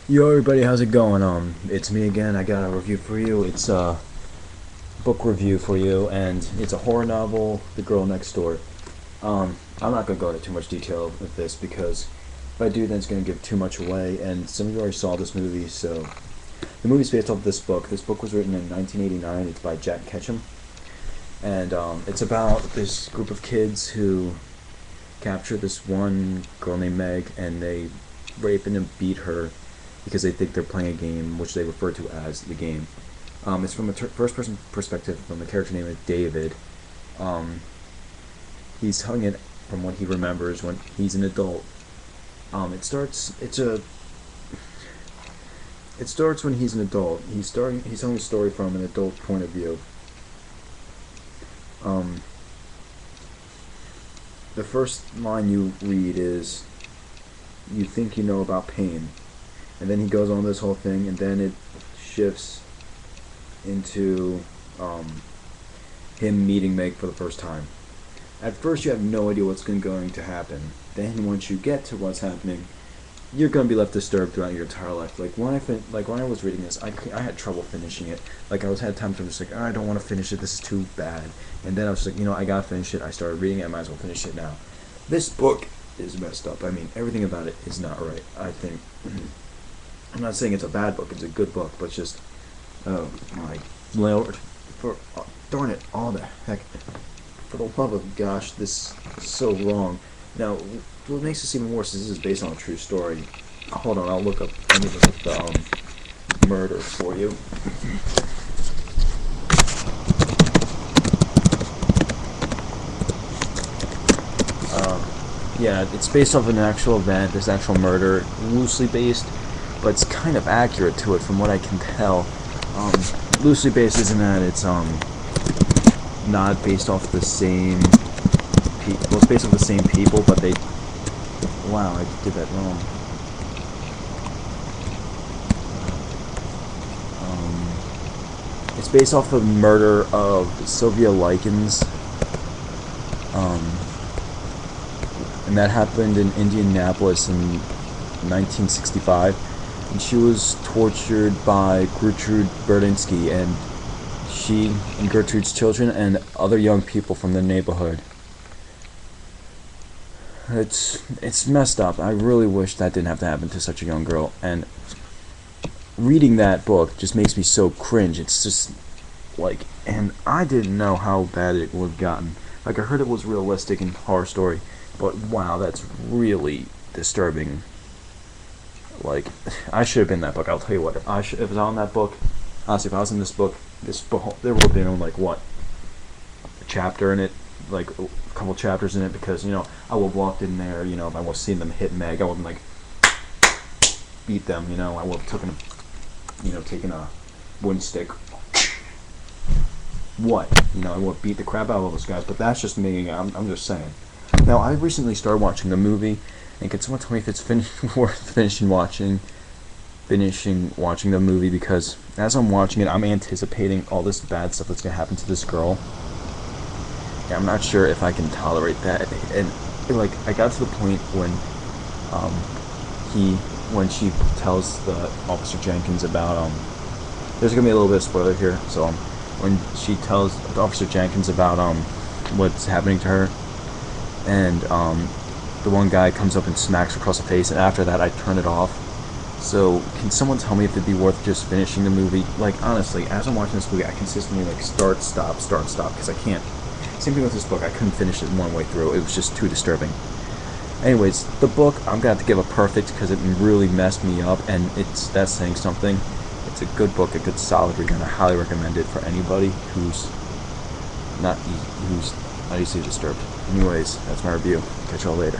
Yo, everybody, how's it going? It's me again. I got a review for you. It's a book review for you, and it's a horror novel, The Girl Next Door. I'm not gonna go into too much detail with this because if I do, then it's gonna give too much away. And some of you already saw this movie, so the movie's based off this book. This book was written in 1989. It's by Jack Ketchum, and it's about this group of kids who capture this one girl named Meg, and they rape and beat her because they think they're playing a game, which they refer to as the game. It's from a first-person perspective from a character named David. Um, he's telling it from what he remembers when he's an adult. It starts. It starts when he's an adult. He's telling a story from an adult point of view. Um, the first line you read is, "You think you know about pain," and then he goes on this whole thing, and then it shifts into him meeting Meg for the first time. At first, you have no idea what's going to happen. Then, once you get to what's happening, you're going to be left disturbed throughout your entire life. Like when I was reading this, I had trouble finishing it. Like I had times where I'm just like, oh, I don't want to finish it. This is too bad. And then I was just like, I gotta finish it. I started reading it. I might as well finish it now. This book is messed up. I mean, everything about it is not right. I think. I'm not saying it's a bad book. It's a good book, but it's just, oh my lord, darn it, all the heck, for the love of gosh, this is so wrong. Now, what makes this even worse is this is based on a true story. Hold on, let me look up the murder for you. Yeah, it's based off an actual event, this actual murder, loosely based, but it's kind of accurate to it from what I can tell. Loosely based isn't that it's not based off the same people. Well, it's based off the same people, but they. Wow, I did that wrong. It's based off the murder of Sylvia Likens, and that happened in Indianapolis in 1965. And she was tortured by Gertrude Berdinsky, and she and Gertrude's children and other young people from the neighborhood. It's messed up. I really wish that didn't have to happen to such a young girl. And reading that book just makes me so cringe. It's just like, and I didn't know how bad it would have gotten. Like I heard it was realistic and horror story, but wow, that's really disturbing. Like, I should have been in that book. I'll tell you what. If I was on that book, honestly, if I was in this book, there would have been like what, a chapter in it, like a couple chapters in it, because I would have walked in there. If I would have seen them hit Meg, I would have like beat them. I would have taken a wooden stick. What? I would have beat the crap out of all those guys. But that's just me. I'm just saying. Now, I recently started watching the movie. And can someone tell me if it's worth finishing watching the movie? Because as I'm watching it, I'm anticipating all this bad stuff that's gonna happen to this girl. And I'm not sure if I can tolerate that. And like, I got to the point when when she tells the Officer Jenkins about there's gonna be a little bit of spoiler here. So when she tells Officer Jenkins about what's happening to her, and the one guy comes up and smacks her across the face, and after that I turn it off. So can someone tell me if it'd be worth just finishing the movie? Like, honestly, as I'm watching this movie, I consistently like start, stop, because I can't. Same thing with this book, I couldn't finish it one way through. It was just too disturbing. Anyways, the book, I'm gonna have to give a perfect because it really messed me up, and that's saying something. It's a good book, a good solid read, and I highly recommend it for anybody who's not easily disturbed. Anyways, that's my review. Catch y'all later.